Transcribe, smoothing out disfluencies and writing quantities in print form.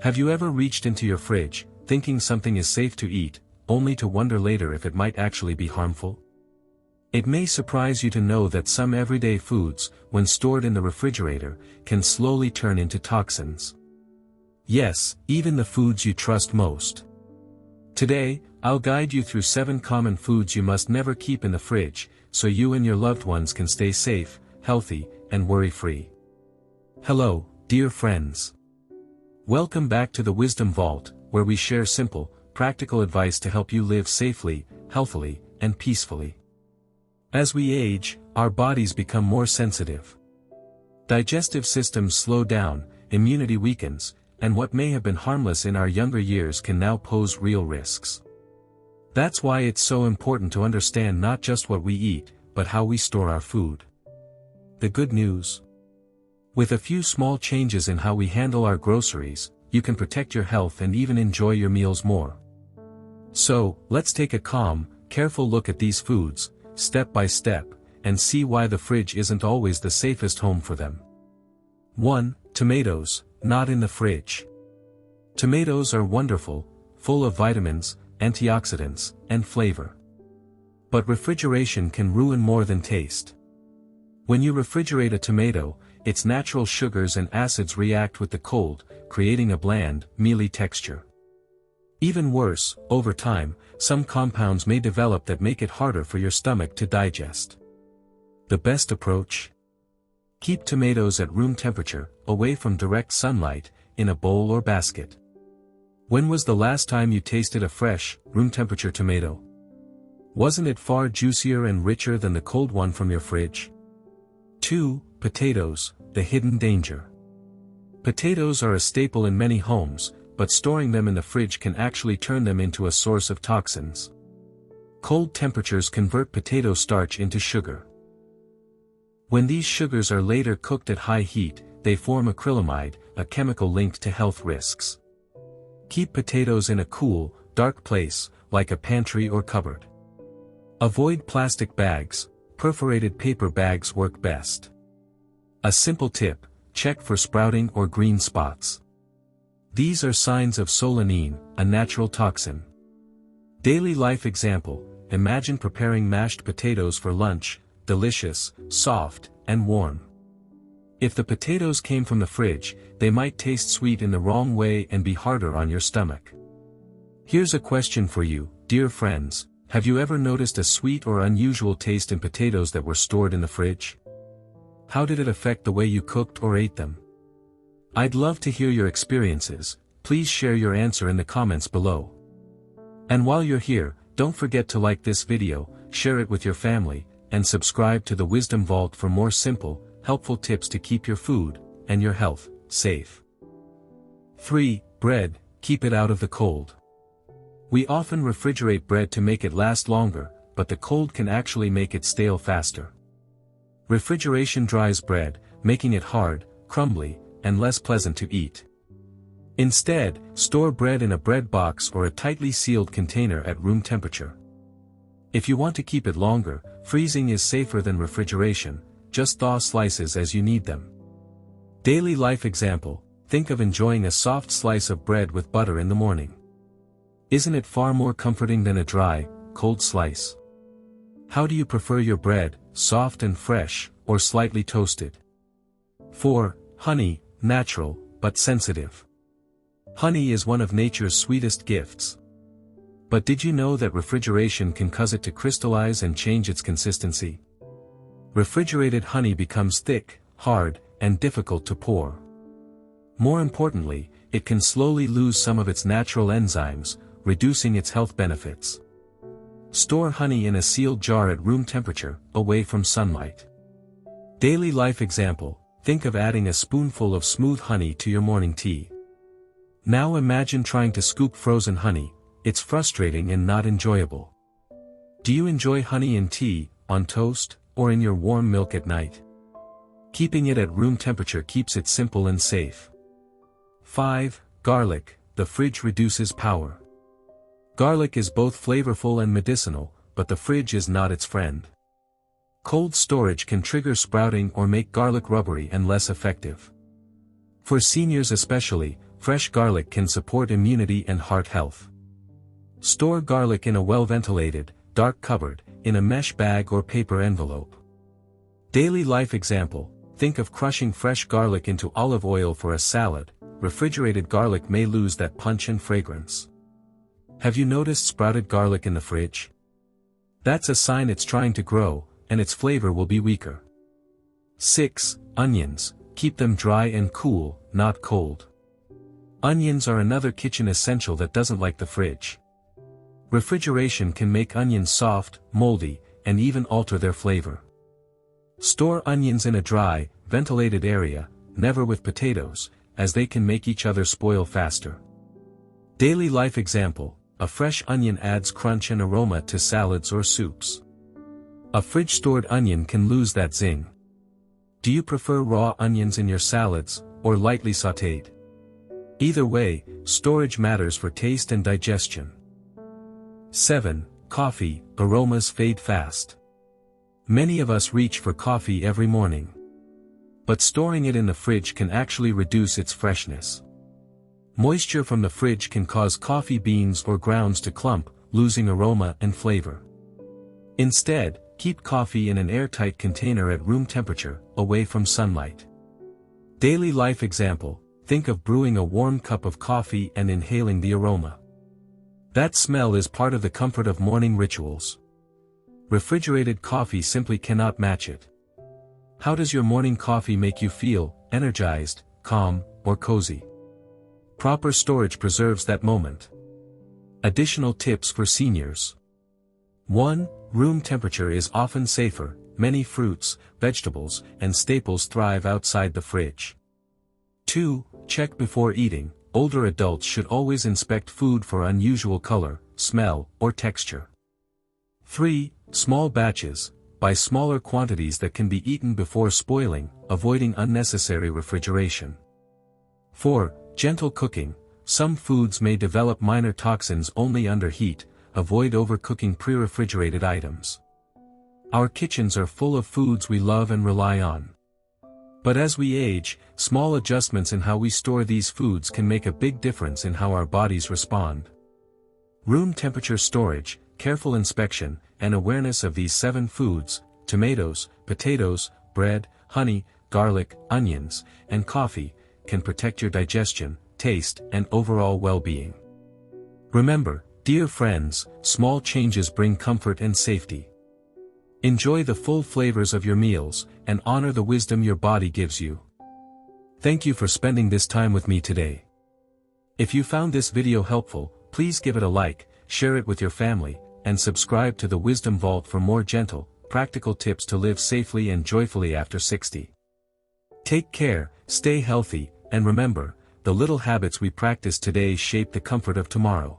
Have you ever reached into your fridge, thinking something is safe to eat, only to wonder later if it might actually be harmful? It may surprise you to know that some everyday foods, when stored in the refrigerator, can slowly turn into toxins. Yes, even the foods you trust most. Today, I'll guide you through 7 common foods you must never keep in the fridge, so you and your loved ones can stay safe, healthy, and worry-free. Hello, dear friends. Welcome back to the Wisdom Vault, where we share simple, practical advice to help you live safely, healthily, and peacefully. As we age, our bodies become more sensitive. Digestive systems slow down, immunity weakens, and what may have been harmless in our younger years can now pose real risks. That's why it's so important to understand not just what we eat, but how we store our food. The good news? With a few small changes in how we handle our groceries, you can protect your health and even enjoy your meals more. So, let's take a calm, careful look at these foods, step by step, and see why the fridge isn't always the safest home for them. 1. Tomatoes, not in the fridge. Tomatoes are wonderful, full of vitamins, antioxidants, and flavor. But refrigeration can ruin more than taste. When you refrigerate a tomato, its natural sugars and acids react with the cold, creating a bland, mealy texture. Even worse, over time, some compounds may develop that make it harder for your stomach to digest. The best approach? Keep tomatoes at room temperature, away from direct sunlight, in a bowl or basket. When was the last time you tasted a fresh, room temperature tomato? Wasn't it far juicier and richer than the cold one from your fridge? 2. Potatoes, the hidden danger. Potatoes are a staple in many homes, but storing them in the fridge can actually turn them into a source of toxins. Cold temperatures convert potato starch into sugar. When these sugars are later cooked at high heat, they form acrylamide, a chemical linked to health risks. Keep potatoes in a cool, dark place, like a pantry or cupboard. Avoid plastic bags, perforated paper bags work best. A simple tip, check for sprouting or green spots. These are signs of solanine, a natural toxin. Daily life example, imagine preparing mashed potatoes for lunch, delicious, soft, and warm. If the potatoes came from the fridge, they might taste sweet in the wrong way and be harder on your stomach. Here's a question for you, dear friends, have you ever noticed a sweet or unusual taste in potatoes that were stored in the fridge? How did it affect the way you cooked or ate them? I'd love to hear your experiences, please share your answer in the comments below. And while you're here, don't forget to like this video, share it with your family, and subscribe to the Wisdom Vault for more simple, helpful tips to keep your food, and your health, safe. 3. Bread, keep it out of the cold. We often refrigerate bread to make it last longer, but the cold can actually make it stale faster. Refrigeration dries bread, making it hard, crumbly, and less pleasant to eat. Instead, store bread in a bread box or a tightly sealed container at room temperature. If you want to keep it longer, freezing is safer than refrigeration, just thaw slices as you need them. Daily life example, think of enjoying a soft slice of bread with butter in the morning. Isn't it far more comforting than a dry, cold slice? How do you prefer your bread, soft and fresh, or slightly toasted? 4. Honey, natural, but sensitive. Honey is one of nature's sweetest gifts. But did you know that refrigeration can cause it to crystallize and change its consistency? Refrigerated honey becomes thick, hard, and difficult to pour. More importantly, it can slowly lose some of its natural enzymes, reducing its health benefits. Store honey in a sealed jar at room temperature, away from sunlight. Daily life example, think of adding a spoonful of smooth honey to your morning tea. Now imagine trying to scoop frozen honey, it's frustrating and not enjoyable. Do you enjoy honey in tea, on toast, or in your warm milk at night? Keeping it at room temperature keeps it simple and safe. 5. Garlic, the fridge reduces power. Garlic is both flavorful and medicinal, but the fridge is not its friend. Cold storage can trigger sprouting or make garlic rubbery and less effective. For seniors especially, fresh garlic can support immunity and heart health. Store garlic in a well-ventilated, dark cupboard, in a mesh bag or paper envelope. Daily life example, think of crushing fresh garlic into olive oil for a salad. Refrigerated garlic may lose that punch and fragrance. Have you noticed sprouted garlic in the fridge? That's a sign it's trying to grow, and its flavor will be weaker. 6. Onions, keep them dry and cool, not cold. Onions are another kitchen essential that doesn't like the fridge. Refrigeration can make onions soft, moldy, and even alter their flavor. Store onions in a dry, ventilated area, never with potatoes, as they can make each other spoil faster. Daily life example, a fresh onion adds crunch and aroma to salads or soups. A fridge-stored onion can lose that zing. Do you prefer raw onions in your salads, or lightly sautéed? Either way, storage matters for taste and digestion. 7. Coffee, aromas fade fast. Many of us reach for coffee every morning. But storing it in the fridge can actually reduce its freshness. Moisture from the fridge can cause coffee beans or grounds to clump, losing aroma and flavor. Instead, keep coffee in an airtight container at room temperature, away from sunlight. Daily life example, think of brewing a warm cup of coffee and inhaling the aroma. That smell is part of the comfort of morning rituals. Refrigerated coffee simply cannot match it. How does your morning coffee make you feel, energized, calm, or cozy? Proper storage preserves that moment. Additional tips for seniors. 1. Room temperature is often safer. Many fruits, vegetables, and staples thrive outside the fridge. 2. Check before eating. Older adults should always inspect food for unusual color, smell, or texture. 3. Small batches. Buy smaller quantities that can be eaten before spoiling, avoiding unnecessary refrigeration. 4. Gentle cooking. Some foods may develop minor toxins only under heat. Avoid overcooking pre-refrigerated items. Our kitchens are full of foods we love and rely on. But as we age, small adjustments in how we store these foods can make a big difference in how our bodies respond. Room temperature storage, careful inspection, and awareness of these 7 foods, tomatoes, potatoes, bread, honey, garlic, onions, and coffee, can protect your digestion, taste, and overall well-being. Remember, dear friends, small changes bring comfort and safety. Enjoy the full flavors of your meals, and honor the wisdom your body gives you. Thank you for spending this time with me today. If you found this video helpful, please give it a like, share it with your family, and subscribe to the Wisdom Vault for more gentle, practical tips to live safely and joyfully after 60. Take care, stay healthy, and remember, the little habits we practice today shape the comfort of tomorrow.